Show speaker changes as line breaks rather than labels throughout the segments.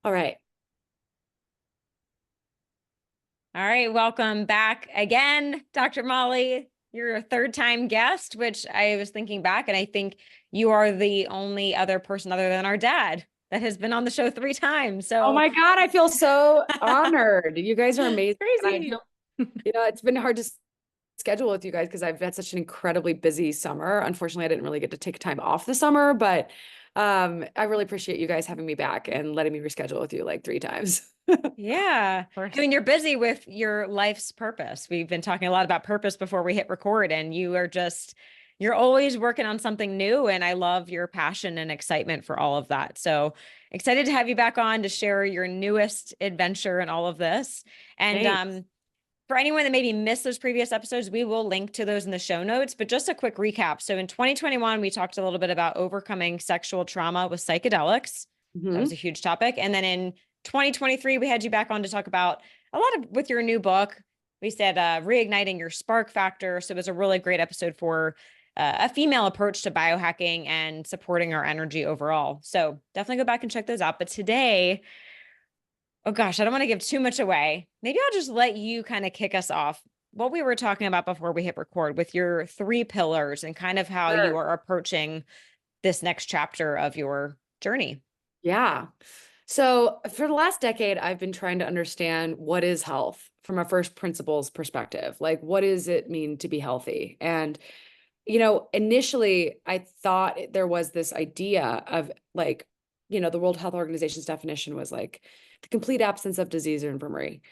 All right.
All right, welcome back again, Dr. Molly. You're a third-time guest, which I was thinking back, and I think you are the only other person other than our dad that has been on the show 3 times.
Oh
So
my God, I feel so honored. You guys are amazing. And I
crazy.
feel, it's been hard to schedule with you guys because I've had such an incredibly busy summer. Unfortunately, I didn't really get to take time off the summer, but I really appreciate you guys having me back and letting me reschedule with you like 3 times.
Yeah. I mean, you're busy with your life's purpose. We've been talking a lot about purpose before we hit record, and you're always working on something new. And I love your passion and excitement for all of that. So excited to have you back on to share your newest adventure and all of this. And
Thanks.
for anyone that maybe missed those previous episodes, we will link to those in the show notes. But just a quick recap. So in 2021, we talked a little bit about overcoming sexual trauma with psychedelics. That was a huge topic. And then in 2023, we had you back on to talk about a lot of with your new book. We said reigniting your spark factor. So it was a really great episode for a female approach to biohacking and supporting our energy overall. So definitely go back and check those out. But today, oh gosh, I don't want to give too much away. Maybe I'll just let you kind of kick us off. What we were talking about before we hit record with your 3 pillars and kind of how you
Sure.
are approaching this next chapter of your journey.
Yeah. So for the last decade, I've been trying to understand what is health from a first principles perspective. Like, what does it mean to be healthy? And initially I thought there was this idea of like, the World Health Organization's definition was like the complete absence of disease or infirmary.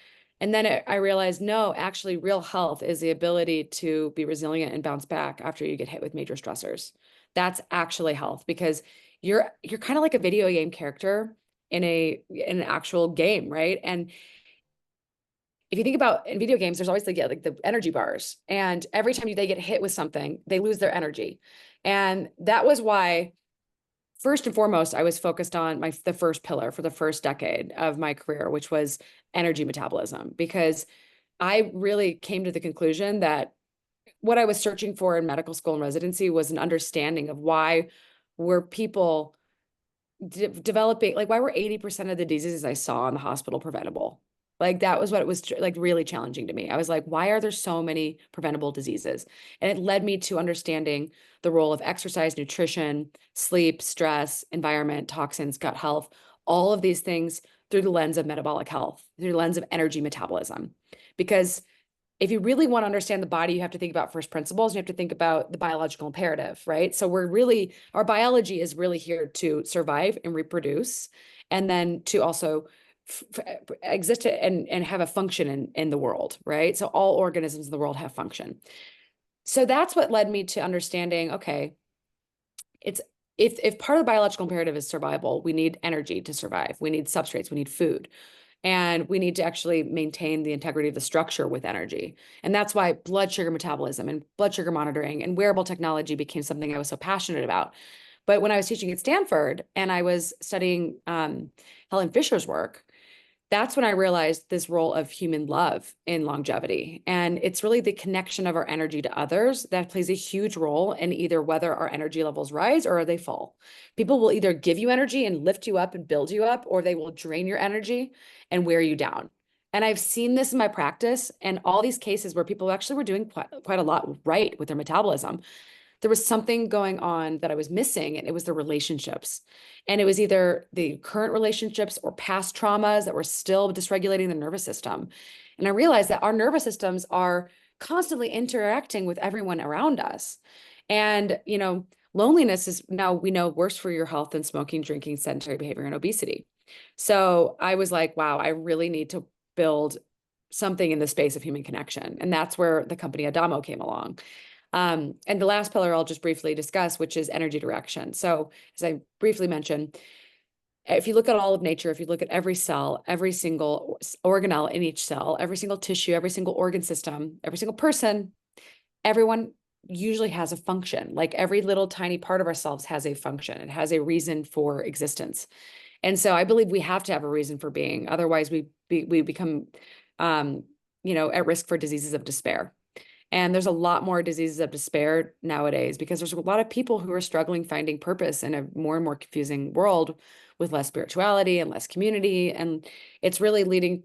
And then I realized, no, actually real health is the ability to be resilient and bounce back after you get hit with major stressors. That's actually health because you're kind of like a video game character in an actual game, right? And if you think about in video games, there's always like the energy bars. And every time they get hit with something, they lose their energy. And that was why, first and foremost, I was focused on the first pillar for the first decade of my career, which was energy metabolism, because I really came to the conclusion that what I was searching for in medical school and residency was an understanding of why were people developing, like why were 80% of the diseases I saw in the hospital preventable? Like that was what it was like really challenging to me. I was like, why are there so many preventable diseases? And it led me to understanding the role of exercise, nutrition, sleep, stress, environment, toxins, gut health, all of these things through the lens of metabolic health, through the lens of energy metabolism. Because if you really want to understand the body, you have to think about first principles. You have to think about the biological imperative, right? So our biology is really here to survive and reproduce, and then to also exist and have a function in the world, right? So all organisms in the world have function. So that's what led me to understanding, okay, it's if part of the biological imperative is survival, we need energy to survive. We need substrates, we need food. And we need to actually maintain the integrity of the structure with energy. And that's why blood sugar metabolism and blood sugar monitoring and wearable technology became something I was so passionate about. But when I was teaching at Stanford and I was studying Helen Fisher's work, that's when I realized this role of human love in longevity. And it's really the connection of our energy to others that plays a huge role in either whether our energy levels rise or they fall. People will either give you energy and lift you up and build you up, or they will drain your energy and wear you down. And I've seen this in my practice and all these cases where people actually were doing quite a lot right with their metabolism. There was something going on that I was missing, and it was the relationships. And it was either the current relationships or past traumas that were still dysregulating the nervous system. And I realized that our nervous systems are constantly interacting with everyone around us. And, loneliness is now we know worse for your health than smoking, drinking, sedentary behavior, and obesity. So I was like, wow, I really need to build something in the space of human connection. And that's where the company Adamo came along. And the last pillar I'll just briefly discuss, which is energy direction. So as I briefly mentioned, if you look at all of nature, if you look at every cell, every single organelle in each cell, every single tissue, every single organ system, every single person, everyone usually has a function. Like every little tiny part of ourselves has a function. It has a reason for existence. And so I believe we have to have a reason for being. Otherwise, we become, at risk for diseases of despair. And there's a lot more diseases of despair nowadays because there's a lot of people who are struggling finding purpose in a more and more confusing world with less spirituality and less community. And it's really leading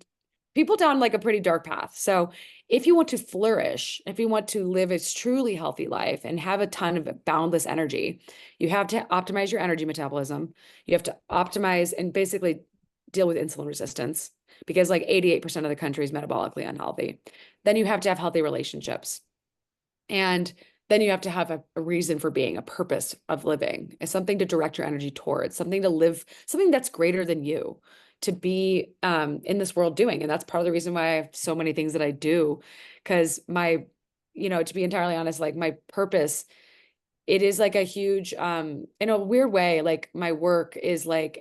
people down like a pretty dark path. So if you want to flourish, if you want to live a truly healthy life and have a ton of boundless energy, you have to optimize your energy metabolism. You have to optimize and basically deal with insulin resistance because like 88% of the country is metabolically unhealthy. Then you have to have healthy relationships. And then you have to have a reason for being, a purpose of living, it's something to direct your energy towards, something to live, something that's greater than you to be in this world doing. And that's part of the reason why I have so many things that I do. Because my, to be entirely honest, like my purpose, it is like a huge, in a weird way, like my work is like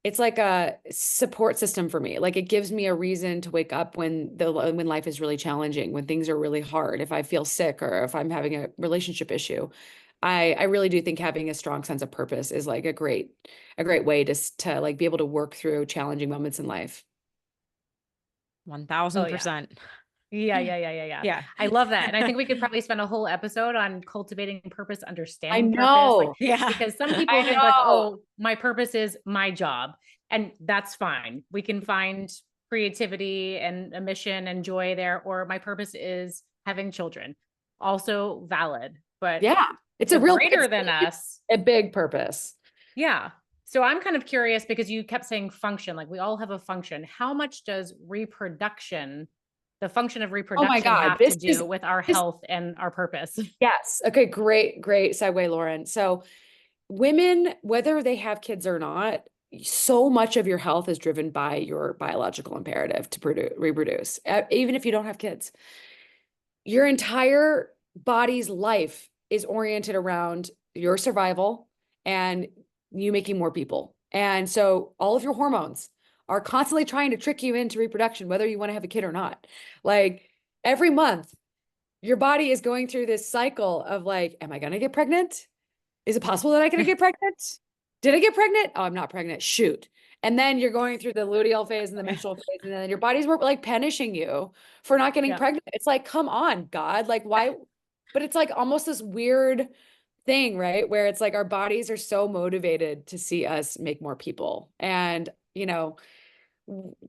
it's like a support system for me. Like it gives me a reason to wake up when life is really challenging, when things are really hard, if I feel sick or if I'm having a relationship issue. I really do think having a strong sense of purpose is like a great way to like be able to work through challenging moments in life.
1000%.
Yeah.
Yeah.
I love that. And I think we could probably spend a whole episode on cultivating purpose,
I
understanding purpose.
know.
Yeah.
Because some people
I
think like,
know.
oh, my purpose is my job. And that's fine. We can find creativity and a mission and joy there. Or my purpose is having children. Also valid. But
Yeah, it's
the
a real
greater than us.
a big purpose.
Yeah. So I'm kind of curious because you kept saying function, like we all have a function. How much does the function of reproduction
God,
have to do with our health and our purpose?
Yes. Okay, great segue, Lauren. So women, whether they have kids or not, so much of your health is driven by your biological imperative to reproduce, even if you don't have kids. Your entire body's life is oriented around your survival and you making more people. And so all of your hormones are constantly trying to trick you into reproduction, whether you want to have a kid or not. Like every month, your body is going through this cycle of like, am I going to get pregnant? Is it possible that I can get pregnant? Did I get pregnant? Oh, I'm not pregnant. Shoot. And then you're going through the luteal phase and the menstrual phase, and then your body's like punishing you for not getting pregnant. It's like, come on, God. Like, why? But it's like almost this weird thing, right? Where it's like our bodies are so motivated to see us make more people. And,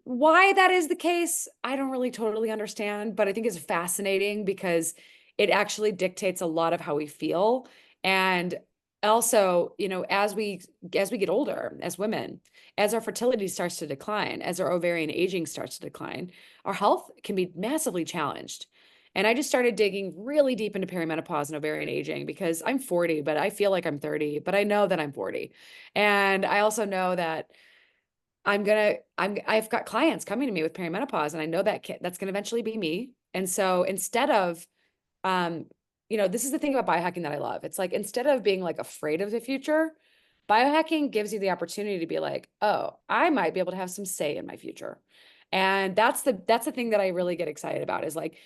why that is the case, I don't really totally understand, but I think it's fascinating because it actually dictates a lot of how we feel. And also, as we get older as women, as our fertility starts to decline, as our ovarian aging starts to decline, our health can be massively challenged. And I just started digging really deep into perimenopause and ovarian aging because I'm 40, but I feel like I'm 30, but I know that I'm 40. And I also know that I've got clients coming to me with perimenopause, and I know that that's going to eventually be me. And so instead of, this is the thing about biohacking that I love. It's like, instead of being like afraid of the future, biohacking gives you the opportunity to be like, oh, I might be able to have some say in my future. And that's the thing that I really get excited about is like,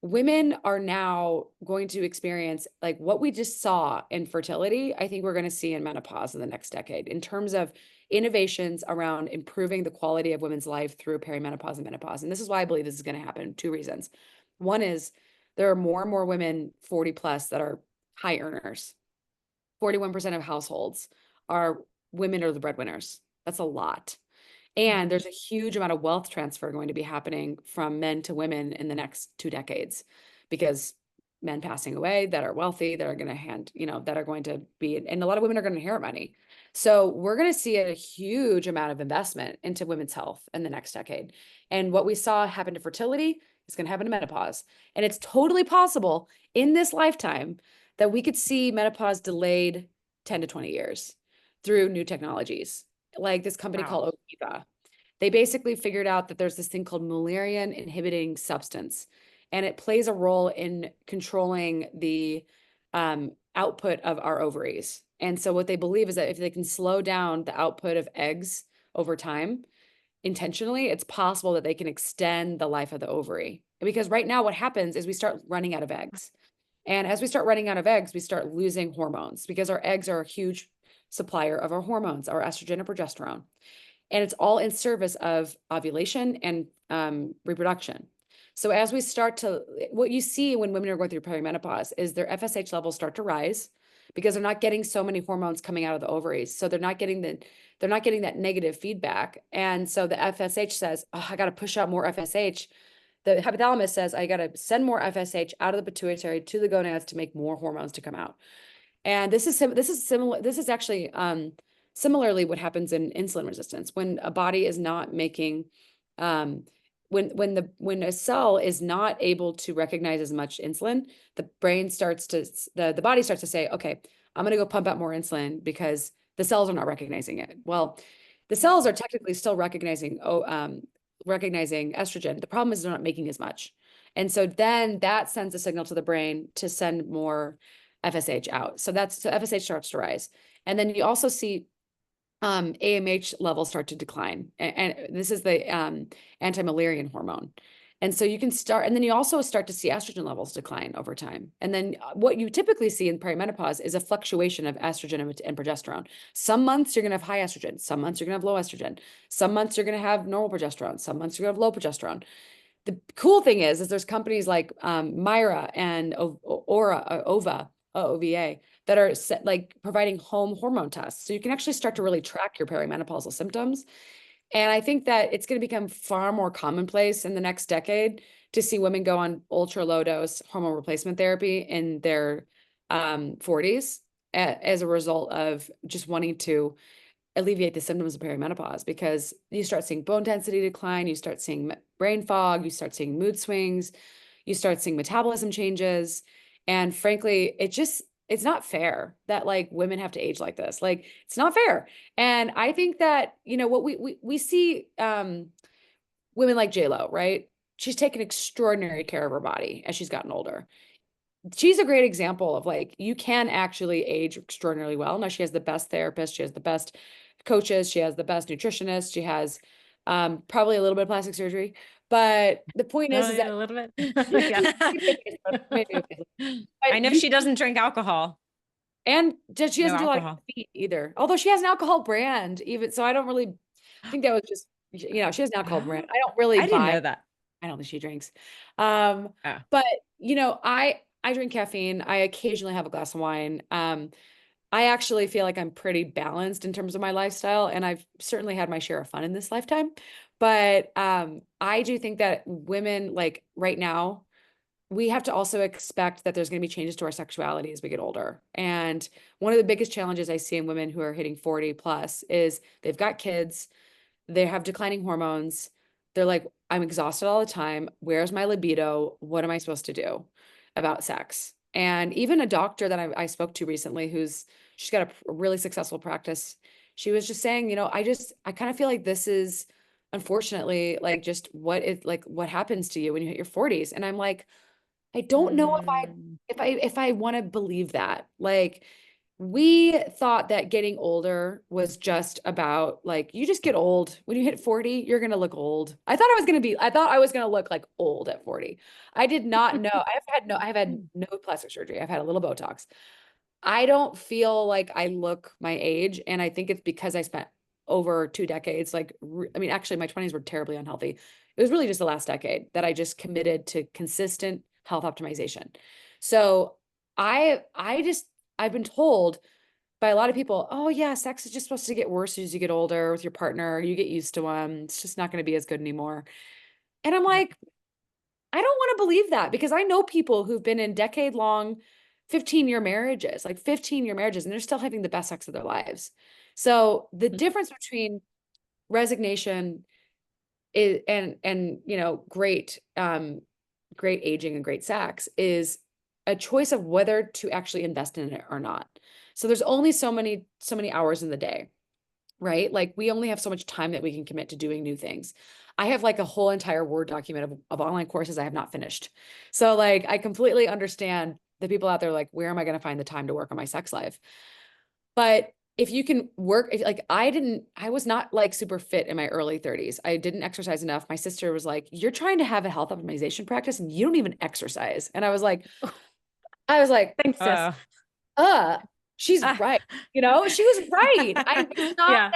women are now going to experience like what we just saw in fertility. I think we're going to see in menopause in the next decade in terms of innovations around improving the quality of women's life through perimenopause and menopause. And this is why I believe this is going to happen. Two reasons. One is there are more and more women 40 plus that are high earners. 41% of households are women are the breadwinners. That's a lot. And there's a huge amount of wealth transfer going to be happening from men to women in the next 2 decades because men passing away that are wealthy, that are going to that are going to be, and a lot of women are going to inherit money. So we're going to see a huge amount of investment into women's health in the next decade. And what we saw happen to fertility is going to happen to menopause. And it's totally possible in this lifetime that we could see menopause delayed 10 to 20 years through new technologies like this company called Okiva. They basically figured out that there's this thing called Mullerian inhibiting substance, and it plays a role in controlling the output of our ovaries. And so what they believe is that if they can slow down the output of eggs over time, intentionally, it's possible that they can extend the life of the ovary. Because right now what happens is we start running out of eggs. And as we start running out of eggs, we start losing hormones because our eggs are a huge supplier of our hormones, our estrogen and progesterone. And it's all in service of ovulation and reproduction. So as we start to, what you see when women are going through perimenopause is their FSH levels start to rise because they're not getting so many hormones coming out of the ovaries. So they're not getting that negative feedback. And so the FSH says, oh, I got to push out more FSH. The hypothalamus says, I got to send more FSH out of the pituitary to the gonads to make more hormones to come out. And this is similar. This is actually similarly what happens in insulin resistance when a body is not making when a cell is not able to recognize as much insulin, the brain starts to the body starts to say, okay, I'm going to go pump out more insulin because the cells are not recognizing it. Well, the cells are technically still recognizing estrogen. The problem is they're not making as much. And so then that sends a signal to the brain to send more FSH out. So FSH starts to rise. And then you also see AMH levels start to decline. And this is the anti-Müllerian hormone. And so you can start, and then you also start to see estrogen levels decline over time. And then what you typically see in perimenopause is a fluctuation of estrogen and progesterone. Some months you're going to have high estrogen. Some months you're going to have low estrogen. Some months you're going to have normal progesterone. Some months you're going to have low progesterone. The cool thing is there's companies like Myra and OVA that are providing home hormone tests. So you can actually start to really track your perimenopausal symptoms. And I think that it's going to become far more commonplace in the next decade to see women go on ultra low dose hormone replacement therapy in their 40s as a result of just wanting to alleviate the symptoms of perimenopause, because you start seeing bone density decline, you start seeing brain fog, you start seeing mood swings, you start seeing metabolism changes. And frankly, it's not fair that like women have to age like this. Like it's not fair. And I think that, what we see women like J-Lo, right? She's taken extraordinary care of her body as she's gotten older. She's a great example of like, you can actually age extraordinarily well. Now she has the best therapist. She has the best coaches. She has the best nutritionist. She has probably a little bit of plastic surgery. But the point is that
a little bit.
I know she doesn't drink alcohol.
And she doesn't do
alcohol
either. Although she has an alcohol brand, even so, I don't really think that was just, she has an alcohol brand. I don't really
I didn't know that.
I don't think she drinks. But I drink caffeine. I occasionally have a glass of wine. I actually feel like I'm pretty balanced in terms of my lifestyle, and I've certainly had my share of fun in this lifetime. But I do think that women, like right now, we have to also expect that there's going to be changes to our sexuality as we get older. And one of the biggest challenges I see in women who are hitting 40 plus is they've got kids, they have declining hormones. They're like, I'm exhausted all the time. Where's my libido? What am I supposed to do about sex? And even a doctor that I spoke to recently, she's got a really successful practice. She was just saying, I kind of feel like this is unfortunately like just what happens to you when you hit your 40s. And I'm like, I don't know if I want to believe that. Like, we thought that getting older was just about like, you just get old. When you hit 40, you're going to look old. I thought I was going to look like old at 40. I did not know. I've had no plastic surgery. I've had a little Botox. I don't feel like I look my age. And I think it's because I spent over 2 decades. Actually my 20s were terribly unhealthy. It was really just the last decade that I just committed to consistent health optimization. So I've been told by a lot of people, oh yeah, sex is just supposed to get worse as you get older with your partner. You get used to them. It's just not going to be as good anymore. And I'm like, I don't want to believe that, because I know people who've been in decade-long 15-year marriages, and they're still having the best sex of their lives. So the difference between resignation and great aging and great sex is a choice of whether to actually invest in it or not. So there's only so many hours in the day, right? Like we only have so much time that we can commit to doing new things. I have like a whole entire Word document of online courses I have not finished. So like, I completely understand the people out there, like, where am I going to find the time to work on my sex life? But if you can work, I was not like super fit in my early 30s. I didn't exercise enough. My sister was like, you're trying to have a health optimization practice and you don't even exercise. And I was like,
Thanks, sis.
she's right. She was right.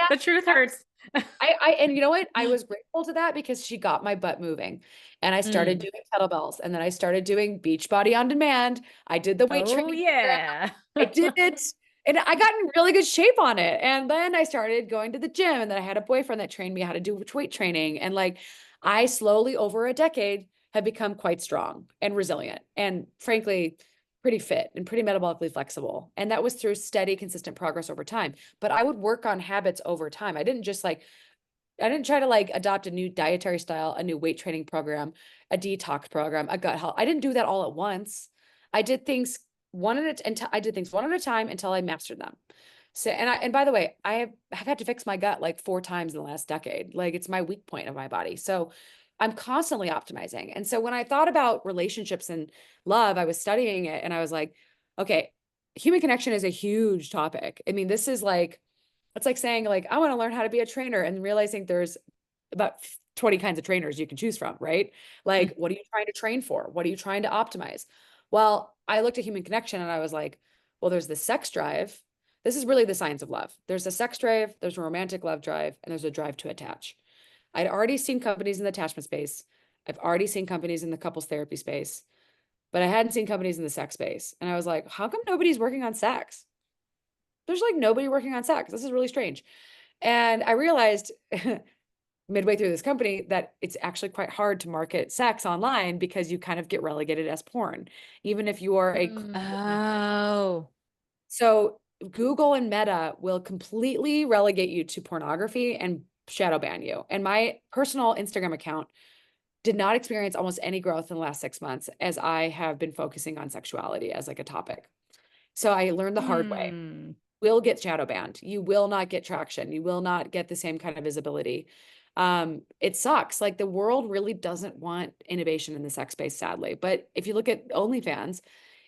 The truth hurts.
And you know what? I was grateful to that because she got my butt moving, and I started
Mm.
doing kettlebells, and then I started doing Beachbody on demand. I did the weight
Oh,
training program.
yeah.
I did it, and I got in really good shape on it. And then I started going to the gym, and then I had a boyfriend that trained me how to do weight training. And like, I slowly over a decade have become quite strong and resilient, and frankly, pretty fit and pretty metabolically flexible. And that was through steady, consistent progress over time. But I would work on habits over time. I didn't try to like adopt a new dietary style, a new weight training program, a detox program, a gut health. I didn't do that all at once. I did things I did things one at a time until I mastered them. So, and by the way, have had to fix my gut like 4 times in the last decade. Like, it's my weak point of my body. So I'm constantly optimizing. And so when I thought about relationships and love, I was studying it and I was like, okay, human connection is a huge topic. I mean, this is like, it's like saying like, I want to learn how to be a trainer and realizing there's about 20 kinds of trainers you can choose from, right? Like, what are you trying to train for? What are you trying to optimize? Well, I looked at human connection and I was like, well, there's the sex drive. This is really the science of love. There's a sex drive, there's a romantic love drive, and there's a drive to attach. I'd already seen companies in the attachment space. I've already seen companies in the couples therapy space, but I hadn't seen companies in the sex space. And I was like, how come nobody's working on sex? There's like nobody working on sex. This is really strange. And I realized midway through this company that it's actually quite hard to market sex online because you kind of get relegated as porn, even if you are a.
Oh.
So Google and Meta will completely relegate you to pornography and shadow ban you. And my personal Instagram account did not experience almost any growth in the last 6 months as I have been focusing on sexuality as like a topic. So I learned the hard way.
Hmm.
Will get shadow banned. You will not get traction. You will not get the same kind of visibility. It sucks. Like, the world really doesn't want innovation in the sex space, sadly. But if you look at OnlyFans,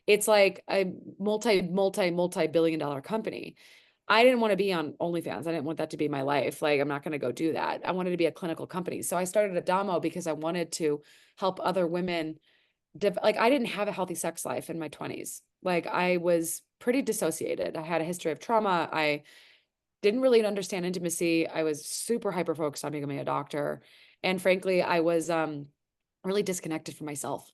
it's like a multi-billion dollar company. I didn't want to be on OnlyFans. I didn't want that to be my life. Like, I'm not going to go do that. I wanted to be a clinical company. So I started Adamo because I wanted to help other women. Like, I didn't have a healthy sex life in my 20s. Like, I was pretty dissociated. I had a history of trauma. I didn't really understand intimacy. I was super hyper focused on becoming a doctor. And frankly, I was really disconnected from myself.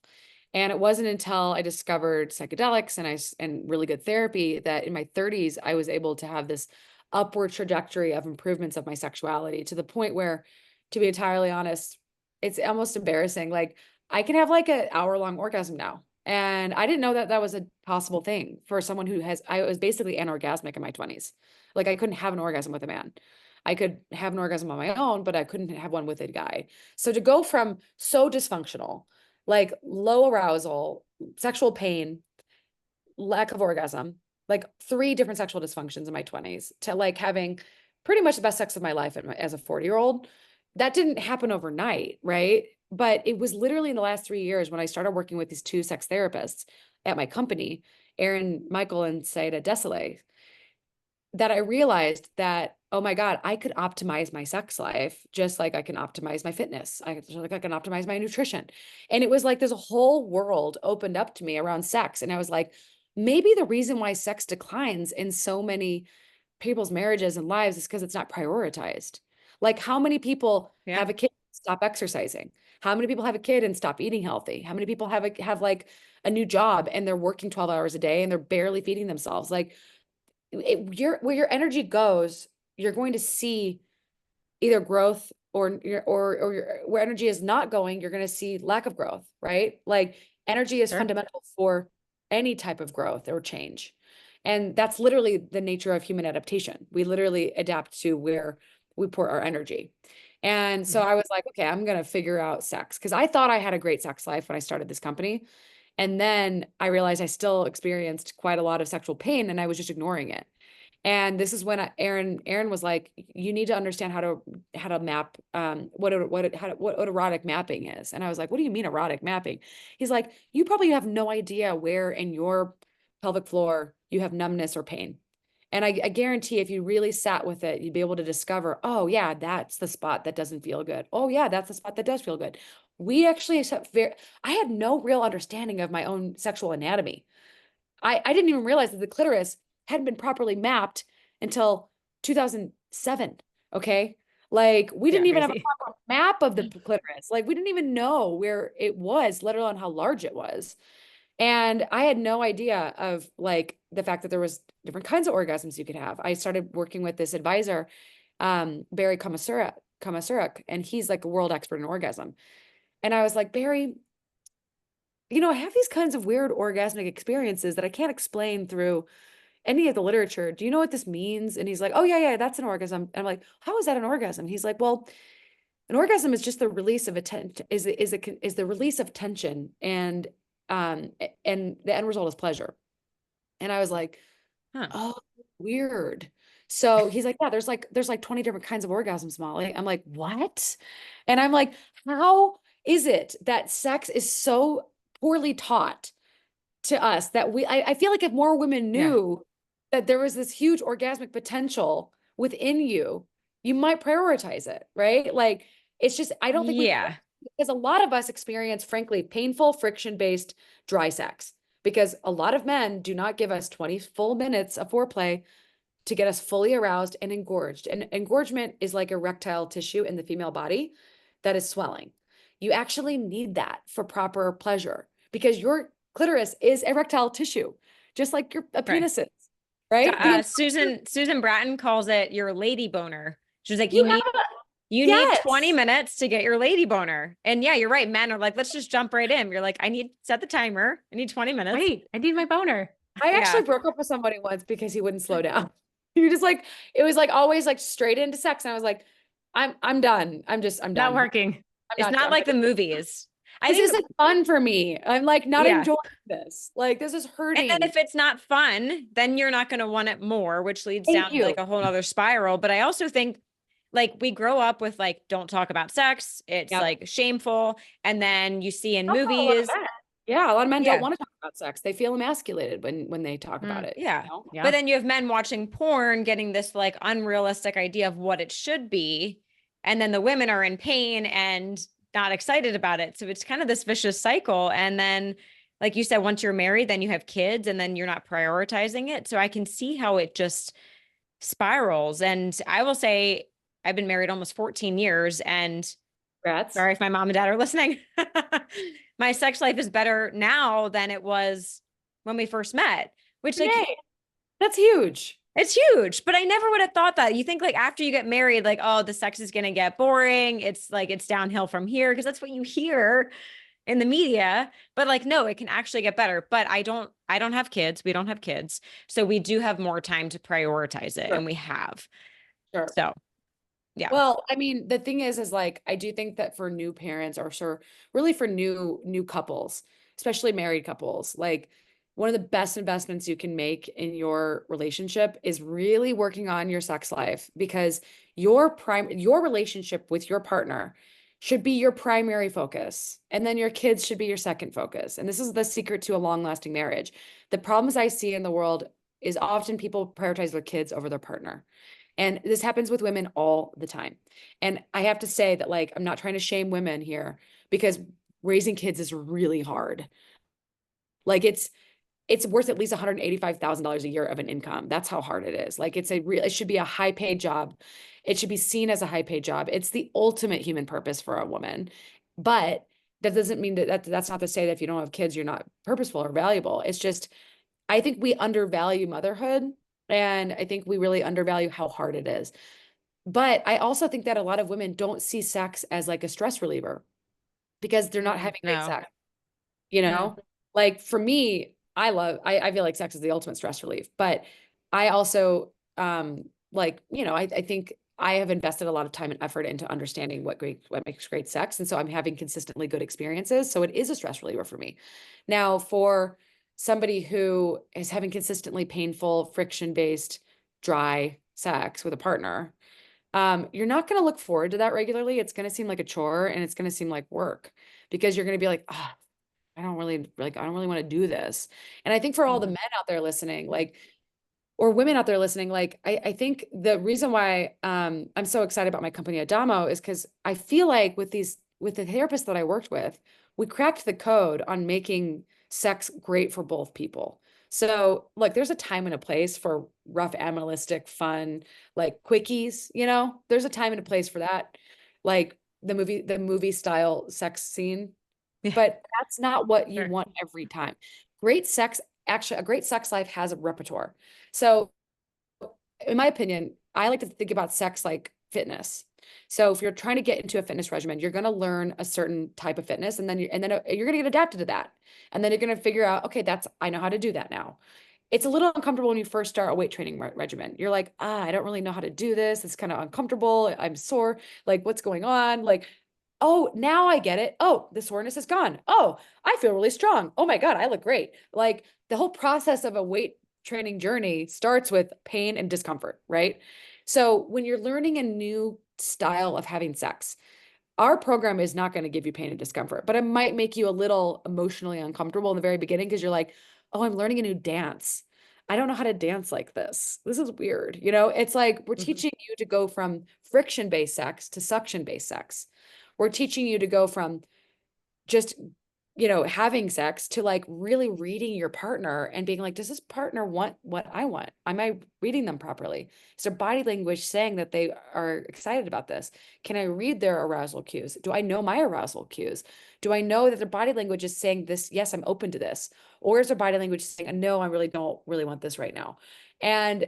And it wasn't until I discovered psychedelics and really good therapy that in my 30s, I was able to have this upward trajectory of improvements of my sexuality to the point where, to be entirely honest, it's almost embarrassing. Like, I can have like an hour-long orgasm now. And I didn't know that that was a possible thing for someone I was basically anorgasmic in my 20s. Like, I couldn't have an orgasm with a man. I could have an orgasm on my own, but I couldn't have one with a guy. So to go from so dysfunctional, like low arousal, sexual pain, lack of orgasm, like 3 different sexual dysfunctions in my 20s, to like having pretty much the best sex of my life as a 40-year-old, that didn't happen overnight, right? But it was literally in the last 3 years when I started working with these 2 sex therapists at my company, Aaron Michael and Saida Desolé, that I realized that, oh my God, I could optimize my sex life just like I can optimize my fitness. I can optimize my nutrition. And it was like this whole world opened up to me around sex. And I was like, maybe the reason why sex declines in so many people's marriages and lives is because it's not prioritized. Like, how many people
Yeah.
have a kid, stop exercising? How many people have a kid and stop eating healthy? How many people have like a new job and they're working 12 hours a day and they're barely feeding themselves? Like, where your energy goes, you're going to see either growth where energy is not going, you're going to see lack of growth, right? Like, energy is
Sure.
fundamental for any type of growth or change. And that's literally the nature of human adaptation. We literally adapt to where we pour our energy. And so I was like, okay, I'm going to figure out sex, because I thought I had a great sex life when I started this company. And then I realized I still experienced quite a lot of sexual pain and I was just ignoring it. And this is when Aaron was like, you need to understand how to map what erotic mapping is. And I was like, what do you mean erotic mapping? He's like, you probably have no idea where in your pelvic floor you have numbness or pain. And I guarantee if you really sat with it, you'd be able to discover, oh yeah, that's the spot that doesn't feel good. Oh yeah, that's the spot that does feel good. We actually I had no real understanding of my own sexual anatomy. I didn't even realize that the clitoris hadn't been properly mapped until 2007. Okay. Like we didn't even have a
crazy.
proper map of the clitoris. Like we didn't even know where it was, let alone how large it was. And I had no idea of like the fact that there was different kinds of orgasms you could have. I started working with this advisor, Barry Kamasurak, and he's like a world expert in orgasm. And I was like, Barry, I have these kinds of weird orgasmic experiences that I can't explain through any of the literature. Do you know what this means? And he's like, oh yeah, that's an orgasm. And I'm like, how is that an orgasm? He's like, well, an orgasm is just the release of attention, is the release of tension, um and the end result is pleasure. And I was like,
Huh.
oh, weird. So he's like, yeah, there's like 20 different kinds of orgasms, Molly. I'm like, what? And I'm like, how is it that sex is so poorly taught to us that I feel like if more women
Yeah.
knew that there was this huge orgasmic potential within you, you might prioritize it, right? Like it's just, I don't think we,
Yeah.
because a lot of us experience, frankly, painful, friction-based dry sex because a lot of men do not give us 20 full minutes of foreplay to get us fully aroused and engorged. And engorgement is like erectile tissue in the female body that is swelling. You actually need that for proper pleasure because your clitoris is erectile tissue, just like your a
Right.
penis is, right?
Susan Bratton calls it your lady boner. She's like,
You have
you need 20
yes.
minutes to get your lady boner. And yeah, you're right. Men are like, let's just jump right in. You're like, set the timer. I need 20 minutes.
Right. I need my boner.
I
Yeah.
actually broke up with somebody once because he wouldn't slow down. He just like, it was like always like straight into sex. And I was like, I'm done. I'm
Not
done.
working.
It's not like the movies.
This isn't fun for me. I'm like not
Yeah.
enjoying this. Like this is
And
hurting.
then if it's not fun, then you're not going to want it more, which leads
Thank
down to
you.
like a whole other spiral. But I also think like we grow up with like, don't talk about sex. It's
Yep.
like shameful. And then you see in
That's how a lot of
movies.
men- Yeah, a lot of men
Yeah.
don't want to talk about sex. They feel emasculated when they talk about it.
Yeah.
You know?
Yeah.
But then you have men watching porn, getting this like unrealistic idea of what it should be. And then the women are in pain and not excited about it. So it's kind of this vicious cycle. And then, like you said, once you're married, then you have kids and then you're not prioritizing it. So I can see how it just spirals. And I will say, I've been married almost 14 years and
Congrats.
sorry if my mom and dad are listening. My sex life is better now than it was when we first met, which like,
Yay. That's huge.
it's huge, but I never would have thought that. You think like after you get married, like, oh, the sex is going to get boring. It's like, it's downhill from here because that's what you hear in the media, but like, no, it can actually get better. But I don't have kids. We don't have kids. So we do have more time to prioritize it.
Sure.
And we have.
Sure.
So yeah.
Well, I mean, the thing is like, I do think that for new parents or sure, really for new couples, especially married couples, like one of the best investments you can make in your relationship is really working on your sex life because your relationship with your partner should be your primary focus. And then your kids should be your second focus. And this is the secret to a long-lasting marriage. The problems I see in the world is often people prioritize their kids over their partner. And this happens with women all the time. And I have to say that, like, I'm not trying to shame women here because raising kids is really hard. Like it's worth at least $185,000 a year of an income. That's how hard it is. Like it should be a high paid job. It should be seen as a high paid job. It's the ultimate human purpose for a woman. But that doesn't mean that's not to say that if you don't have kids, you're not purposeful or valuable. It's just, I think we undervalue motherhood. And I think we really undervalue how hard it is. But I also think that a lot of women don't see sex as like a stress reliever because they're not having great
No.
sex. You know, like for me, I feel like sex is the ultimate stress relief, but I also, like, I think I have invested a lot of time and effort into understanding what makes great sex. And so I'm having consistently good experiences. So it is a stress reliever for me. Now, for somebody who is having consistently painful, friction-based, dry sex with a partner, you're not going to look forward to that regularly. It's going to seem like a chore and it's going to seem like work because you're going to be like, oh, I don't really want to do this. And I think for all the men out there listening, like, or women out there listening, like, I think the reason why I'm so excited about my company Adamo is because I feel like with the therapists that I worked with, we cracked the code on making sex great for both people. So look, there's a time and a place for rough, animalistic, fun, like quickies, you know, there's a time and a place for that. Like the movie style sex scene,
Yeah.
but that's not what you
Sure.
want every time. Great sex, actually, a great sex life has a repertoire. So in my opinion, I like to think about sex like fitness. So if you're trying to get into a fitness regimen, you're going to learn a certain type of fitness, and then you're going to get adapted to that. And then you're going to figure out, okay, I know how to do that now. It's a little uncomfortable when you first start a weight training regimen. You're like, I don't really know how to do this. It's kind of uncomfortable. I'm sore. Like, what's going on? Like, oh, now I get it. Oh, the soreness is gone. Oh, I feel really strong. Oh my God, I look great. Like the whole process of a weight training journey starts with pain and discomfort, right? So when you're learning a new style of having sex, our program is not going to give you pain and discomfort, but it might make you a little emotionally uncomfortable in the very beginning because you're like, oh, I'm learning a new dance. I don't know how to dance like this. This is weird. You know, it's like we're teaching you to go from friction-based sex to suction-based sex. We're teaching you to go from just having sex to like really reading your partner and being like, does this partner want what I want? Am I reading them properly? Is their body language saying that they are excited about this? Can I read their arousal cues? Do I know my arousal cues? Do I know that their body language is saying this, yes, I'm open to this? Or is their body language saying, no, I really don't really want this right now? And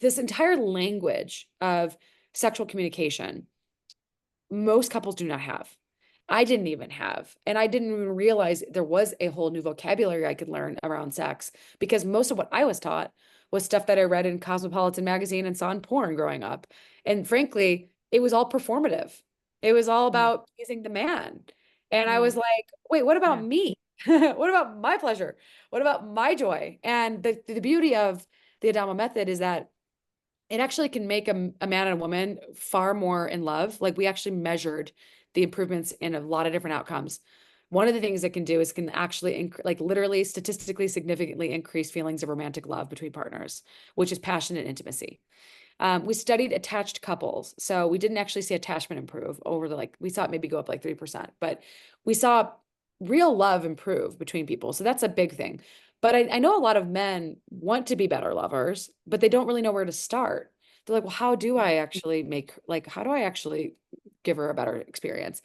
this entire language of sexual communication, most couples do not have. I didn't even have. And I didn't even realize there was a whole new vocabulary I could learn around sex because most of what I was taught was stuff that I read in Cosmopolitan magazine and saw in porn growing up. And frankly, it was all performative. It was all about pleasing the man. And I was like, wait, what about me? What about my pleasure? What about my joy? And the beauty of the Adamo Method is that it actually can make a man and a woman far more in love. Like we actually measured the improvements in a lot of different outcomes. One of the things it can do is can actually like literally statistically significantly increase feelings of romantic love between partners, which is passion and intimacy. We studied attached couples. So we didn't actually see attachment improve over we saw it maybe go up like 3%, but we saw real love improve between people. So that's a big thing. But I know a lot of men want to be better lovers, but they don't really know where to start. They're like, well, how do I actually how do I actually give her a better experience?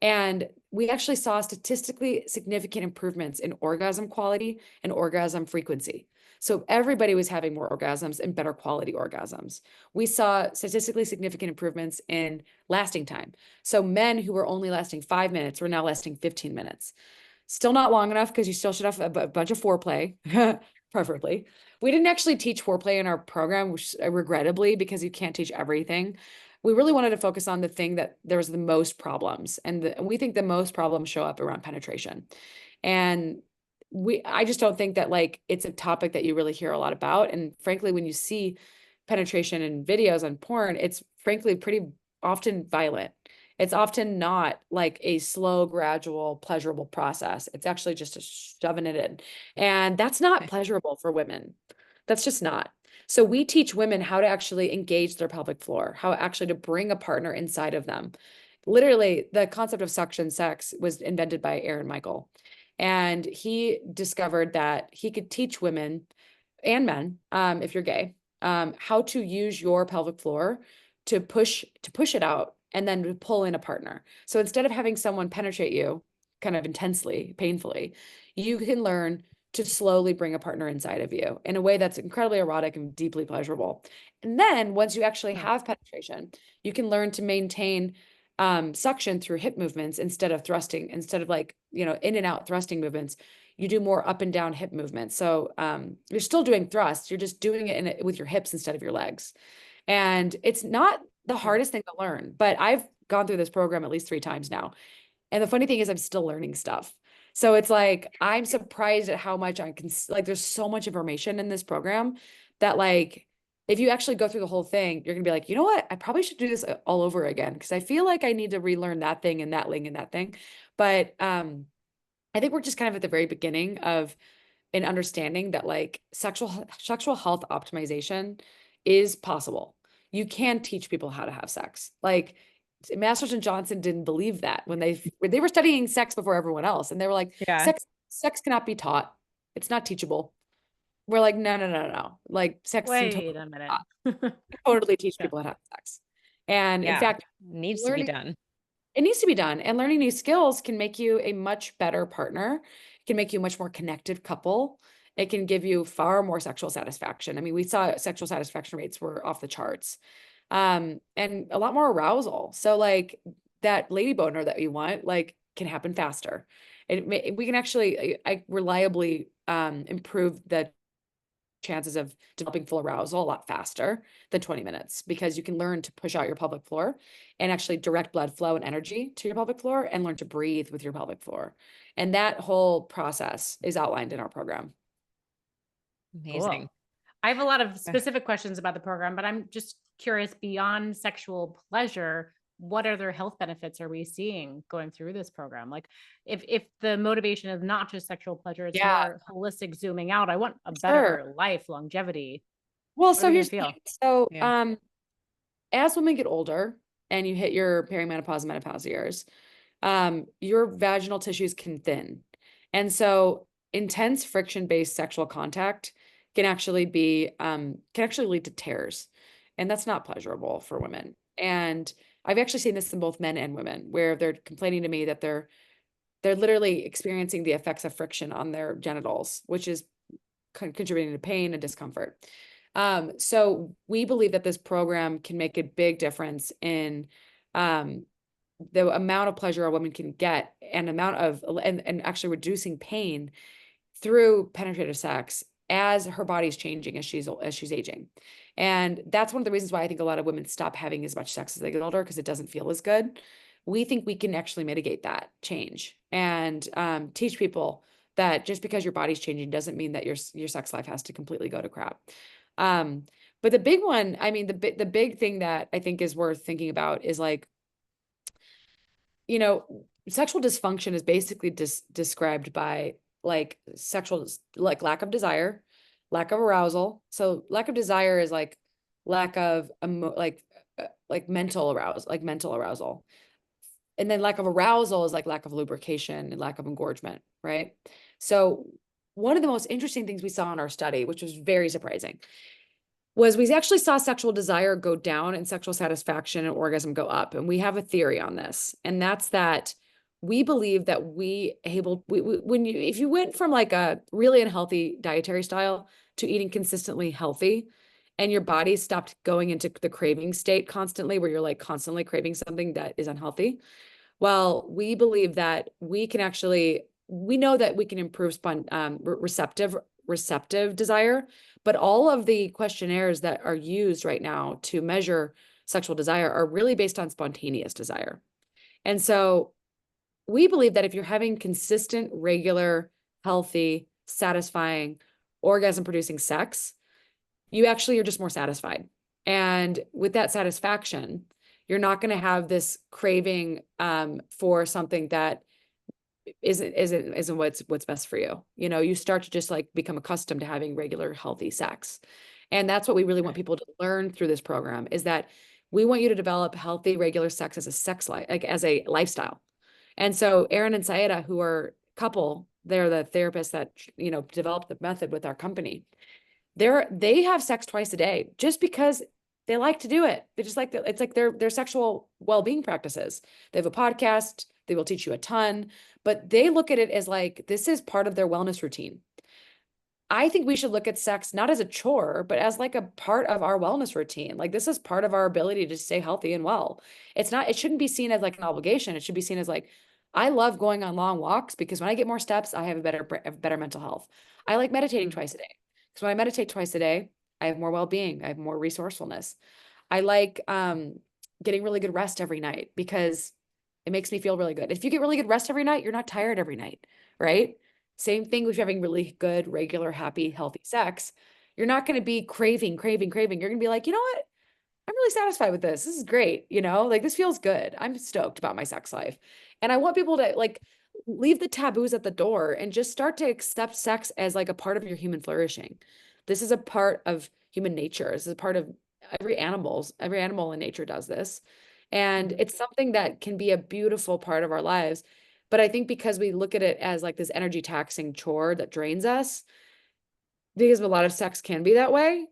And we actually saw statistically significant improvements in orgasm quality and orgasm frequency. So everybody was having more orgasms and better quality orgasms. We saw statistically significant improvements in lasting time. So men who were only lasting 5 minutes were now lasting 15 minutes. Still not long enough because you still should have a bunch of foreplay, preferably. We didn't actually teach foreplay in our program, which regrettably, because you can't teach everything. We really wanted to focus on the thing that there was the most problems. And we think the most problems show up around penetration. And I just don't think that it's a topic that you really hear a lot about. And frankly, when you see penetration in videos on porn, it's frankly pretty often violent. It's often not like a slow, gradual, pleasurable process. It's actually just a shoving it in. And that's not pleasurable for women. That's just not. So we teach women how to actually engage their pelvic floor, how actually to bring a partner inside of them. Literally, the concept of suction sex was invented by Aaron Michael. And he discovered that he could teach women and men, if you're gay, how to use your pelvic floor to push it out and then to pull in a partner. So instead of having someone penetrate you kind of intensely, painfully, you can learn to slowly bring a partner inside of you in a way that's incredibly erotic and deeply pleasurable. And then once you actually have penetration, you can learn to maintain suction through hip movements instead of thrusting, instead of in and out thrusting movements. You do more up and down hip movements. So you're still doing thrusts, you're just doing it with your hips instead of your legs. And it's not the hardest thing to learn, but I've gone through this program at least 3 times now. And the funny thing is I'm still learning stuff. So it's like, I'm surprised at how much I can, there's so much information in this program that if you actually go through the whole thing, you're gonna be like, you know what? I probably should do this all over again because I feel like I need to relearn that thing and that thing and that thing. But I think we're just kind of at the very beginning of an understanding that sexual health optimization is possible. You can teach people how to have sex. Masters and Johnson didn't believe that when they were studying sex before everyone else, and they were like,
Yeah.
sex cannot be taught. It's not teachable. we're like, no, no, no, no. Like sex can
Wait a minute.
totally teach
Yeah.
people how to have sex. And in
Yeah.
fact,
Needs to be done.
it needs to be done. And learning new skills can make you a much better partner. It can make you a much more connected couple. It can give you far more sexual satisfaction. I mean, we saw sexual satisfaction rates were off the charts. And a lot more arousal. So like that lady boner that you want, like can happen faster. We can actually I reliably improve the chances of developing full arousal a lot faster than 20 minutes because you can learn to push out your pelvic floor and actually direct blood flow and energy to your pelvic floor and learn to breathe with your pelvic floor. And that whole process is outlined in our program.
Amazing.
Cool. I have a lot of specific questions about the program, but I'm just curious, beyond sexual pleasure, what other health benefits are we seeing going through this program? Like if the motivation is not just sexual pleasure, it's more holistic zooming out. I want a better life, longevity.
Well,
What are
so
we
here's
gonna
the
feel?
thing. So,
Yeah.
as women get older and you hit your perimenopause and menopause years, your vaginal tissues can thin. And so intense friction-based sexual contact can actually lead to tears. And that's not pleasurable for women. And I've actually seen this in both men and women where they're complaining to me that they're literally experiencing the effects of friction on their genitals, which is contributing to pain and discomfort. So we believe that this program can make a big difference in the amount of pleasure a woman can get and and actually reducing pain through penetrative sex as her body's changing as she's aging. And that's one of the reasons why I think a lot of women stop having as much sex as they get older because it doesn't feel as good. We think we can actually mitigate that change and teach people that just because your body's changing doesn't mean that your sex life has to completely go to crap. But the big one, I mean, the big thing that I think is worth thinking about is like, sexual dysfunction is basically described by like like lack of desire, lack of arousal. So lack of desire is like lack of mental arousal. And then lack of arousal is like lack of lubrication and lack of engorgement, right? So one of the most interesting things we saw in our study, which was very surprising, was we actually saw sexual desire go down and sexual satisfaction and orgasm go up. And we have a theory on this, and that's that we believe that if you went from like a really unhealthy dietary style to eating consistently healthy, and your body stopped going into the craving state constantly, where you're like constantly craving something that is unhealthy. Well, we believe that we know that we can improve receptive desire, but all of the questionnaires that are used right now to measure sexual desire are really based on spontaneous desire. And so we believe that if you're having consistent, regular, healthy, satisfying, orgasm-producing sex, you actually are just more satisfied. And with that satisfaction, you're not going to have this craving for something that isn't what's best for you. You start to just like become accustomed to having regular, healthy sex. And that's what we really want people to learn through this program, is that we want you to develop healthy, regular sex as a sex life, like as a lifestyle. And so Aaron and Sayeda, who are a couple, they're the therapists that, developed the method with our company. They have sex twice a day just because they like to do it. They just like it's like their sexual well-being practices. They have a podcast. They will teach you a ton, but they look at it as like this is part of their wellness routine. I think we should look at sex not as a chore, but as like a part of our wellness routine. Like this is part of our ability to stay healthy and well. It shouldn't be seen as like an obligation. It should be seen as like, I love going on long walks because when I get more steps, I have a better mental health. I like meditating twice a day because when I meditate twice a day, I have more well-being. I have more resourcefulness. I like getting really good rest every night because it makes me feel really good. If you get really good rest every night, you're not tired every night, right? Same thing with having really good, regular, happy, healthy sex. You're not going to be craving. You're going to be like, you know what? I'm really satisfied with this. This is great. Like this feels good. I'm stoked about my sex life. And I want people to like leave the taboos at the door and just start to accept sex as like a part of your human flourishing. This is a part of human nature. This is a part of every animal in nature does this. And it's something that can be a beautiful part of our lives. But I think because we look at it as like this energy taxing chore that drains us, because a lot of sex can be that way.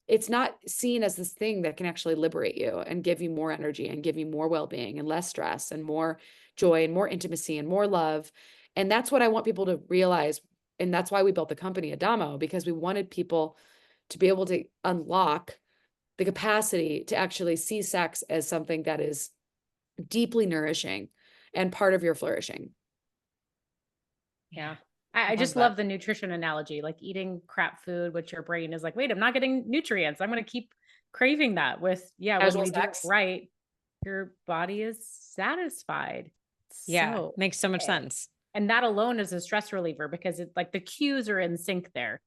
It's not seen as this thing that can actually liberate you and give you more energy and give you more well-being and less stress and more joy and more intimacy and more love. And that's what I want people to realize. And that's why we built the company Adamo, because we wanted people to be able to unlock the capacity to actually see sex as something that is deeply nourishing and part of your flourishing.
Yeah. I just love the nutrition analogy, like eating crap food, which your brain is like, wait, I'm not getting nutrients. I'm going to keep craving that with, when
Casual
we do it
sex.
right, your body is satisfied.
Yeah, makes so much sense.
And that alone is a stress reliever because it's like the cues are in sync there.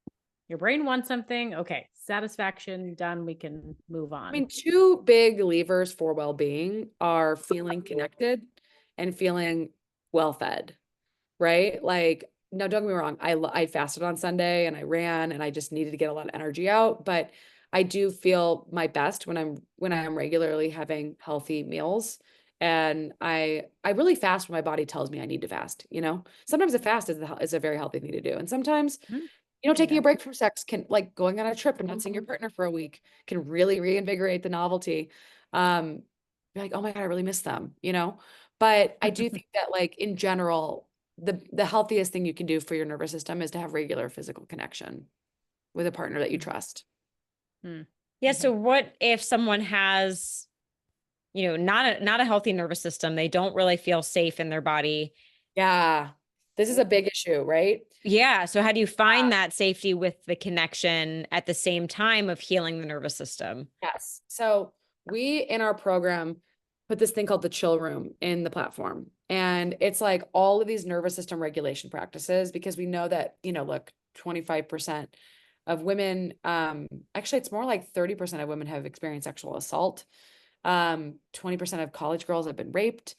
Your brain wants something. Okay. Satisfaction done. We can move on.
I mean, two big levers for well-being are feeling connected and feeling well-fed, right? Like, now don't get me wrong, I fasted on Sunday and I ran and I just needed to get a lot of energy out, but I do feel my best when I'm regularly having healthy meals. And I really fast when my body tells me I need to fast, you know? Sometimes a fast is a very healthy thing to do. And sometimes taking a break from sex can, like going on a trip and not seeing your partner for a week, can really reinvigorate the novelty. You're like, oh my God, I really miss them, But I do think that, like, in general, the healthiest thing you can do for your nervous system is to have regular physical connection with a partner that you trust.
Yeah. So what if someone has, not a healthy nervous system? They don't really feel safe in their body.
Yeah. This is a big issue, right?
Yeah. So how do you find that safety with the connection at the same time of healing the nervous system?
Yes. So we, in our program, put this thing called the chill room in the platform. And it's like all of these nervous system regulation practices, because we know that, look, 25% of women, actually, it's more like 30% of women have experienced sexual assault. 20% of college girls have been raped.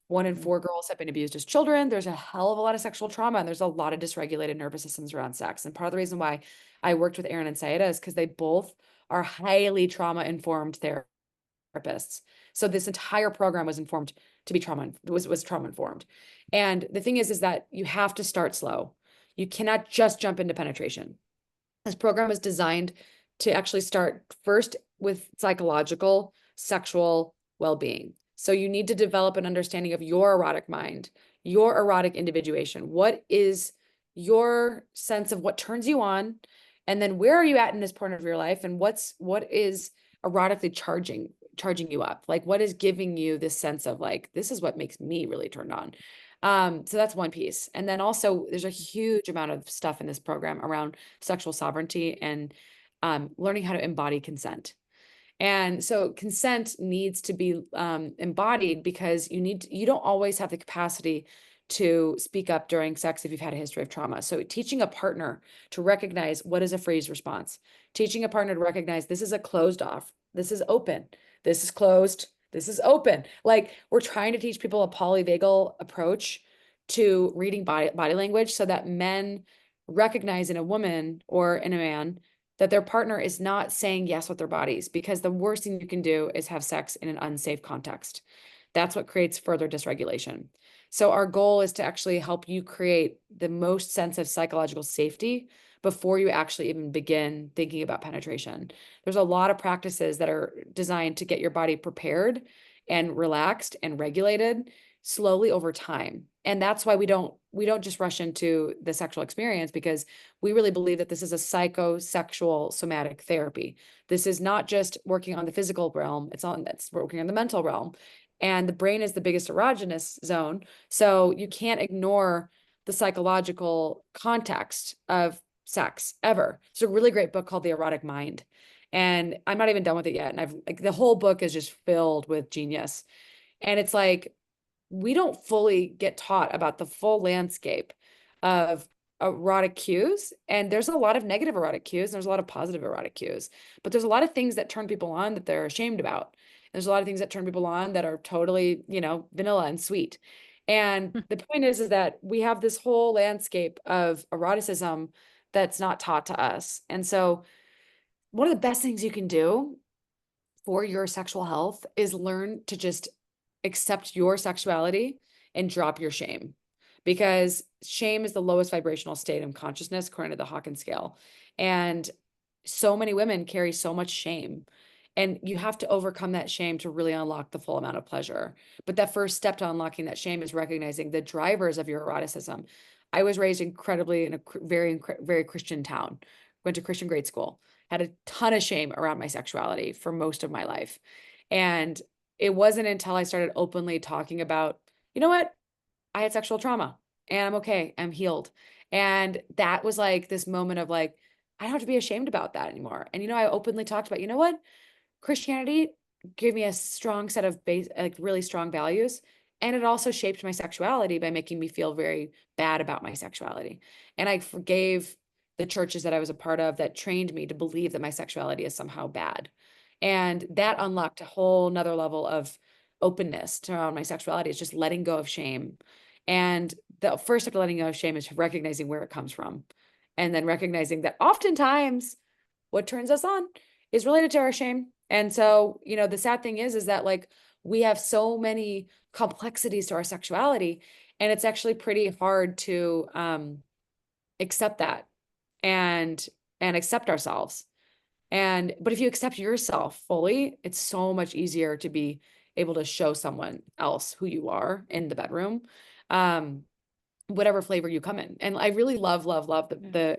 1 in 4 girls have been abused as children. There's a hell of a lot of sexual trauma, and there's a lot of dysregulated nervous systems around sex. And part of the reason why I worked with Aaron and Saida is because they both are highly trauma-informed therapists. So this entire program was informed to be was trauma-informed. And the thing is that you have to start slow. You cannot just jump into penetration. This program is designed to actually start first with psychological, sexual well-being. So you need to develop an understanding of your erotic mind, your erotic individuation. What is your sense of what turns you on? And then where are you at in this point of your life? And what is erotically charging you up? Like, what is giving you this sense of, like, this is what makes me really turned on? So that's one piece. And then also there's a huge amount of stuff in this program around sexual sovereignty and learning how to embody consent. And so consent needs to be embodied, because you don't always have the capacity to speak up during sex if you've had a history of trauma. So teaching a partner to recognize what is a freeze response, teaching a partner to recognize this is a closed off, this is open, this is closed, this is open. Like, we're trying to teach people a polyvagal approach to reading body language, so that men recognize in a woman or in a man that their partner is not saying yes with their bodies, because the worst thing you can do is have sex in an unsafe context. That's what creates further dysregulation. So our goal is to actually help you create the most sense of psychological safety before you actually even begin thinking about penetration. There's a lot of practices that are designed to get your body prepared and relaxed and regulated slowly over time. And that's why we don't just rush into the sexual experience, because we really believe that this is a psychosexual somatic therapy. This is not just working on the physical realm, it's working on the mental realm. And the brain is the biggest erogenous zone. So you can't ignore the psychological context of sex ever. There's a really great book called The Erotic Mind. And I'm not even done with it yet. And the whole book is just filled with genius. And it's like, we don't fully get taught about the full landscape of erotic cues. And there's a lot of negative erotic cues, and there's a lot of positive erotic cues. But there's a lot of things that turn people on that they're ashamed about. There's a lot of things that turn people on that are totally, vanilla and sweet. And the point is that we have this whole landscape of eroticism that's not taught to us. And so one of the best things you can do for your sexual health is learn to just accept your sexuality and drop your shame. because shame is the lowest vibrational state of consciousness according to the Hawkins scale. And so many women carry so much shame. And you have to overcome that shame to really unlock the full amount of pleasure. But that first step to unlocking that shame is recognizing the drivers of your eroticism. I was raised incredibly in a very Christian town, went to Christian grade school, had a ton of shame around my sexuality for most of my life. And it wasn't until I started openly talking about, you know what? I had sexual trauma and I'm okay. I'm healed. And that was like this moment of like, I don't have to be ashamed about that anymore. And, I openly talked about, you know what? Christianity gave me a strong set of like really strong values. And it also shaped my sexuality by making me feel very bad about my sexuality. And I forgave the churches that I was a part of that trained me to believe that my sexuality is somehow bad. And that unlocked a whole nother level of openness around my sexuality. It's just letting go of shame. And the first step to letting go of shame is recognizing where it comes from. And then recognizing that oftentimes what turns us on is related to our shame. And so, the sad thing is that like we have so many complexities to our sexuality, and it's actually pretty hard to accept that and accept ourselves. But if you accept yourself fully, it's so much easier to be able to show someone else who you are in the bedroom, whatever flavor you come in. And I really love the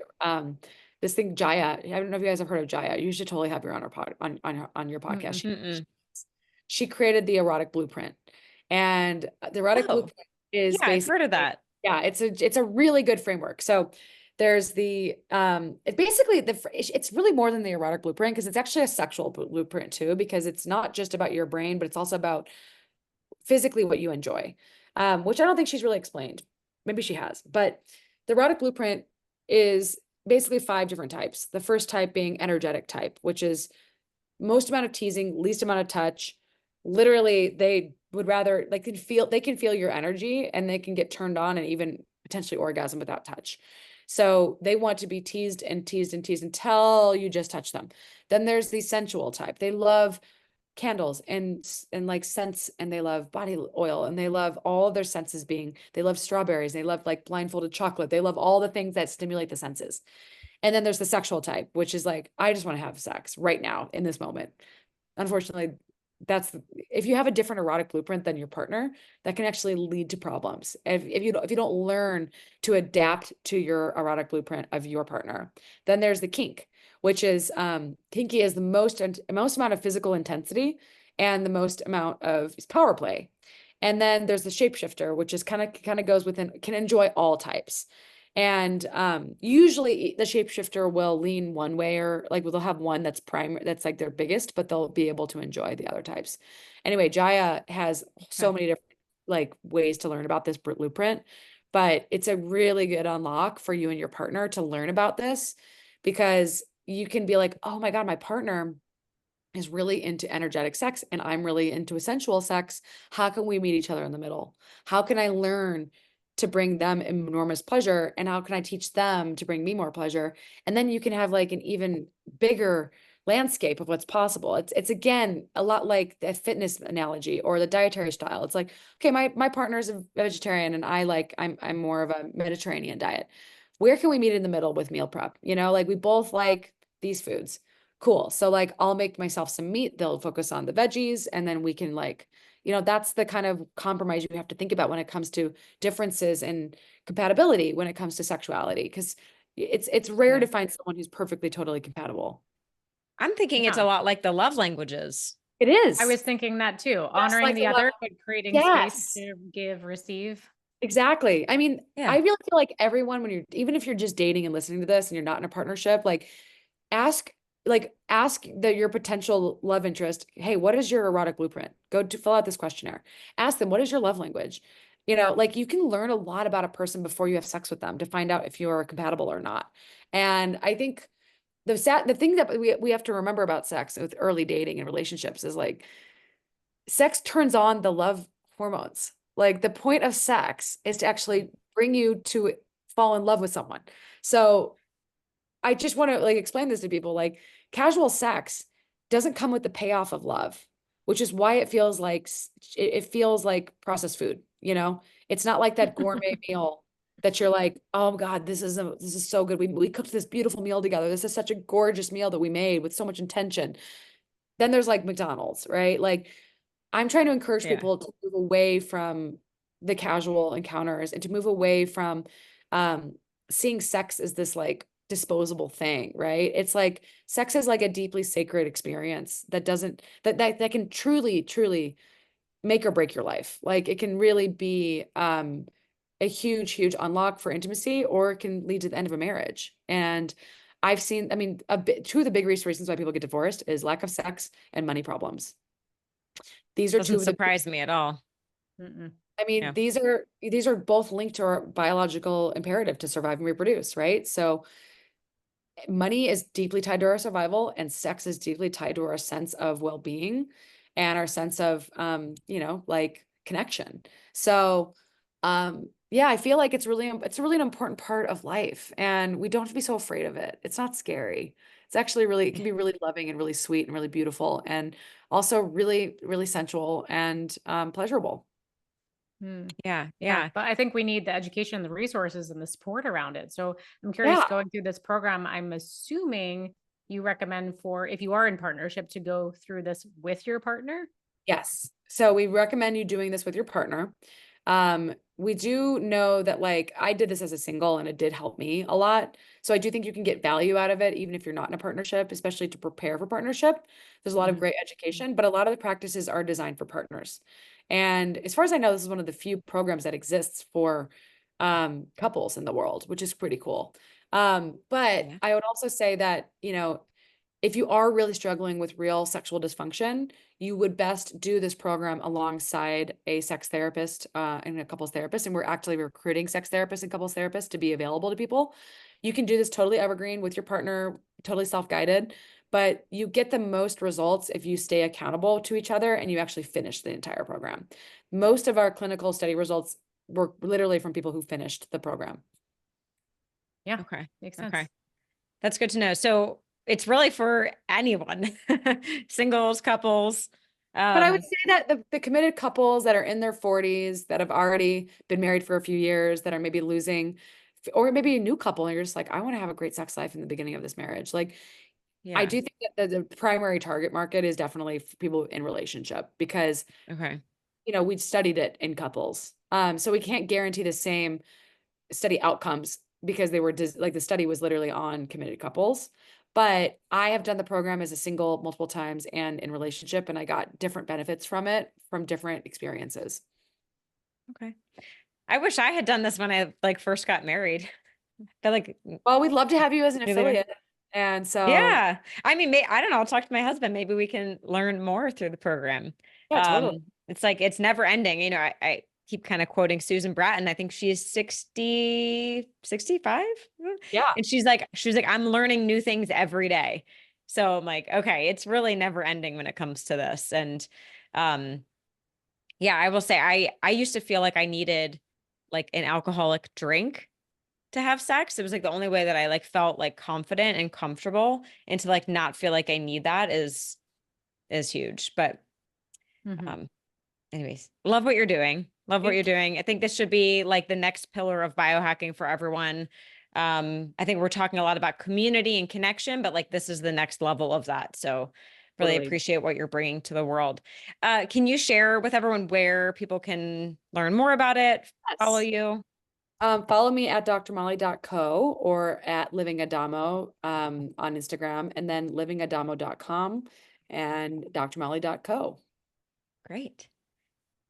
this thing, Jaya. I don't know if you guys have heard of Jaya. You should totally have her on our on your podcast. She created the erotic blueprint, and the erotic blueprint is
yeah, I've heard of that.
Yeah, it's a really good framework. So there's the it basically it's really more than the erotic blueprint, because it's actually a sexual blueprint too, because it's not just about your brain, but it's also about physically what you enjoy, which I don't think she's really explained. Maybe she has, but the erotic blueprint is basically 5 different types. The first type being energetic type, which is most amount of teasing, least amount of touch. Literally, they would rather they can feel your energy, and they can get turned on and even potentially orgasm without touch. So they want to be teased and teased and teased until you just touch them. Then there's the sensual type. They love candles and like scents, and they love body oil, and they love all of their senses they love strawberries, they love like blindfolded chocolate, they love all the things that stimulate the senses. And then there's the sexual type, which is like, I just want to have sex right now in this moment. Unfortunately, if you have a different erotic blueprint than your partner, that can actually lead to problems if you don't learn to adapt to your erotic blueprint of your partner. Then there's the kink, which is kinky is the most amount of physical intensity and the most amount of power play. And then there's the shapeshifter, which is kind of goes within, can enjoy all types. And usually the shapeshifter will lean one way, or like they'll have one that's that's like their biggest, but they'll be able to enjoy the other types. Anyway, Jaya has so many different like ways to learn about this blueprint, but it's a really good unlock for you and your partner to learn about this, because you can be like, oh my God, my partner is really into energetic sex and I'm really into sensual sex. How can we meet each other in the middle? How can I learn to bring them enormous pleasure, and how can I teach them to bring me more pleasure? And then you can have like an even bigger landscape of what's possible. It's again a lot like the fitness analogy or the dietary style. It's like, okay, my partner is a vegetarian and I'm more of a Mediterranean diet. Where can we meet in the middle with meal prep? Like we both like these foods. Cool. So like I'll make myself some meat, they'll focus on the veggies, and then we can like, that's the kind of compromise you have to think about when it comes to differences and compatibility when it comes to sexuality, because it's rare to find someone who's perfectly, totally compatible.
I'm thinking it's a lot like the love languages.
It is.
I was thinking that too. Honoring
like
the other, but creating space to give, receive.
Exactly. I mean,
Yeah.
I really feel like everyone, even if you're just dating and listening to this and you're not in a partnership, like ask your potential love interest, hey, what is your erotic blueprint? Go to fill out this questionnaire. Ask them, what is your love language? Like you can learn a lot about a person before you have sex with them to find out if you are compatible or not. And I think the thing that we have to remember about sex with early dating and relationships is like sex turns on the love hormones. Like the point of sex is to actually bring you to fall in love with someone. So I just want to like explain this to people, like casual sex doesn't come with the payoff of love. which is why it feels like it feels like processed food, you know? It's not like that gourmet meal that you're like, oh God, this is so good. We cooked this beautiful meal together. This is such a gorgeous meal that we made with so much intention. Then there's like McDonald's, right? Like I'm trying to encourage
Yeah.
people to move away from the casual encounters and to move away from um, seeing sex as this like disposable thing, right? It's like sex is like a deeply sacred experience that doesn't that can truly, truly make or break your life. Like it can really be a huge, huge unlock for intimacy, or it can lead to the end of a marriage. And I've seen, I mean, two of the big reasons why people get divorced is lack of sex and money problems. These are two
Doesn't
of the,
surprise me at all.
Mm-mm.
I mean,
Yeah.
these are both linked to our biological imperative to survive and reproduce, right? So money is deeply tied to our survival, and sex is deeply tied to our sense of well-being and our sense of like connection. So yeah, I feel like it's really an important part of life, and we don't have to be so afraid of it. It's not scary. It's actually really, it can be really loving and really sweet and really beautiful, and also really, really sensual and pleasurable.
Mm.
Yeah.
Yeah,
Yeah.
but I think we need the education, the resources, and the support around it. So I'm curious,
Yeah.
going through this program, I'm assuming you recommend for if you are in partnership to go through this with your partner.
Yes. So we recommend you doing this with your partner. We do know that like I did this as a single and it did help me a lot. So I do think you can get value out of it, even if you're not in a partnership, especially to prepare for partnership. There's a lot of
Mhm.
great education, but a lot of the practices are designed for partners. And as far as I know, this is one of the few programs that exists for couples in the world, which is pretty cool. But
Yeah.
I would also say that, if you are really struggling with real sexual dysfunction, you would best do this program alongside a sex therapist and a couples therapist. And we're actually recruiting sex therapists and couples therapists to be available to people. You can do this totally evergreen with your partner, totally self-guided, but you get the most results if you stay accountable to each other and you actually finish the entire program. Most of our clinical study results were literally from people who finished the program.
Yeah,
Okay.
makes
Okay.
sense.
That's good to know. So it's really for anyone, singles, couples.
But I would say that the committed couples that are in their 40s, that have already been married for a few years, that are maybe losing, or maybe a new couple, and you're just like, I want to have a great sex life in the beginning of this marriage. Like, I
Yeah.
do think that the primary target market is definitely for people in relationship because,
Okay.
we've studied it in couples. So we can't guarantee the same study outcomes because they were like the study was literally on committed couples. But I have done the program as a single multiple times and in relationship, and I got different benefits from it from different experiences.
Okay. I wish I had done this when I like first got married. I feel like
Well, we'd love to have you as an
really,
affiliate. And so,
yeah. I mean, I don't know. I'll talk to my husband. Maybe we can learn more through the program.
yeah, totally.
It's like, it's never ending. I keep kind of quoting Susan Bratton. I think she's 60, 65.
Yeah.
And she's like, I'm learning new things every day. So I'm like, okay, it's really never ending when it comes to this. And, um, yeah, I will say I used to feel like I needed like an alcoholic drink to have sex. It was like the only way that I like felt like confident and comfortable, and to like not feel like I need that is huge. But
Mhm.
um anyways, love what you're doing. Love what you're doing. I think this should be like the next pillar of biohacking for everyone. I think we're talking a lot about community and connection, but like this is the next level of that. So really
Totally.
appreciate what you're bringing to the world. Can you share with everyone where people can learn more about it, follow
Yes.
you?
Follow me at drmolly.co or at Living Adamo on Instagram, and then livingadamo.com and drmolly.co.
Great.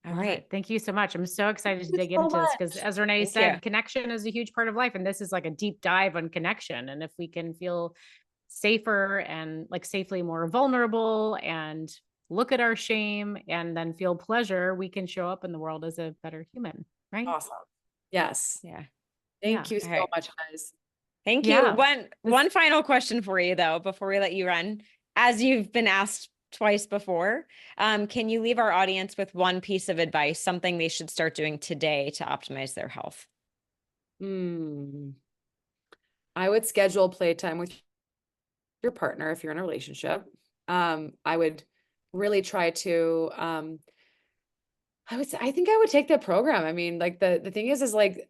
All
Love
right.
it. Thank you so much. I'm so excited to
Thank
dig
you so
into this because,
much.
as Renee
Thank you.
said, connection is a huge part of life. And this is like a deep dive on connection. And if we can feel safer and like safely more vulnerable and look at our shame and then feel pleasure, we can show up in the world as a better human. Right.
Awesome. Yes.
Yeah.
Yeah.
Thank you
All
so
right.
much, guys.
Thank you.
Yeah.
One final question for you though, before we let you run. As you've been asked twice before, can you leave our audience with one piece of advice, something they should start doing today to optimize their health?
I would schedule playtime with your partner if you're in a relationship. I would really try to, I think I would take the program. I mean, like the thing is like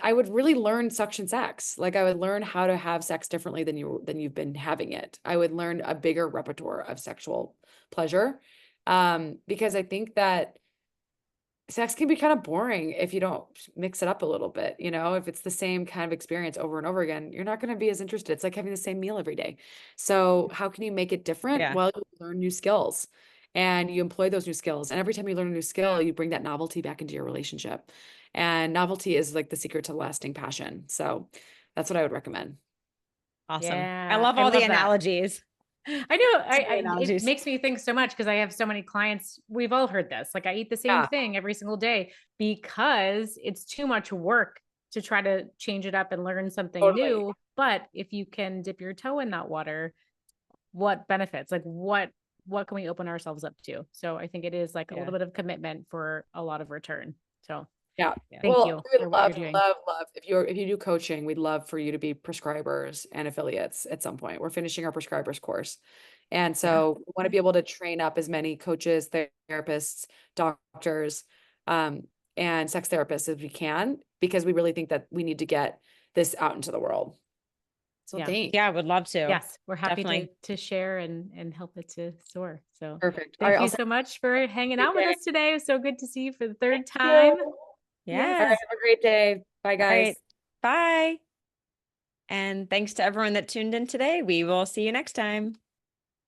I would really learn suction sex. Like I would learn how to have sex differently than you've been having it. I would learn a bigger repertoire of sexual pleasure. Because I think that sex can be kind of boring if you don't mix it up a little bit. If it's the same kind of experience over and over again, you're not going to be as interested. It's like having the same meal every day. So how can you make it different?
Yeah.
Well, you learn new skills and you employ those new skills. And every time you learn a new skill, you bring that novelty back into your relationship. And novelty is like the secret to lasting passion. So that's what I would recommend.
Awesome.
Yeah,
I love
I
all the
love that.
analogies.
I know. It
Analogies.
makes me think so much because I have so many clients. We've all heard this. Like I eat the same
Yeah.
thing every single day because it's too much work to try to change it up and learn something
Totally.
new. But if you can dip your toe in that water, what benefits? Like what can we open ourselves up to? So I think it is like a little bit of commitment for a lot of return. So
Yeah.
thank
Well,
you
we
for
would
what
love,
you're doing.
love. If you do coaching, we'd love for you to be prescribers and affiliates at some point. We're finishing our prescribers course. And so we want to be able to train up as many coaches, therapists, doctors, and sex therapists as we can, because we really think that we need to get this out into the world. So thanks.
Yeah, I would love to.
Yes, we're happy
Definitely.
to share and help it to soar. So
Perfect.
thank you so much for hanging out with us today. It was so good to see you for the third time.
Yes.
All right, have a great day. Bye, guys.
All right. Bye. And thanks to everyone that tuned in today. We will see you next time.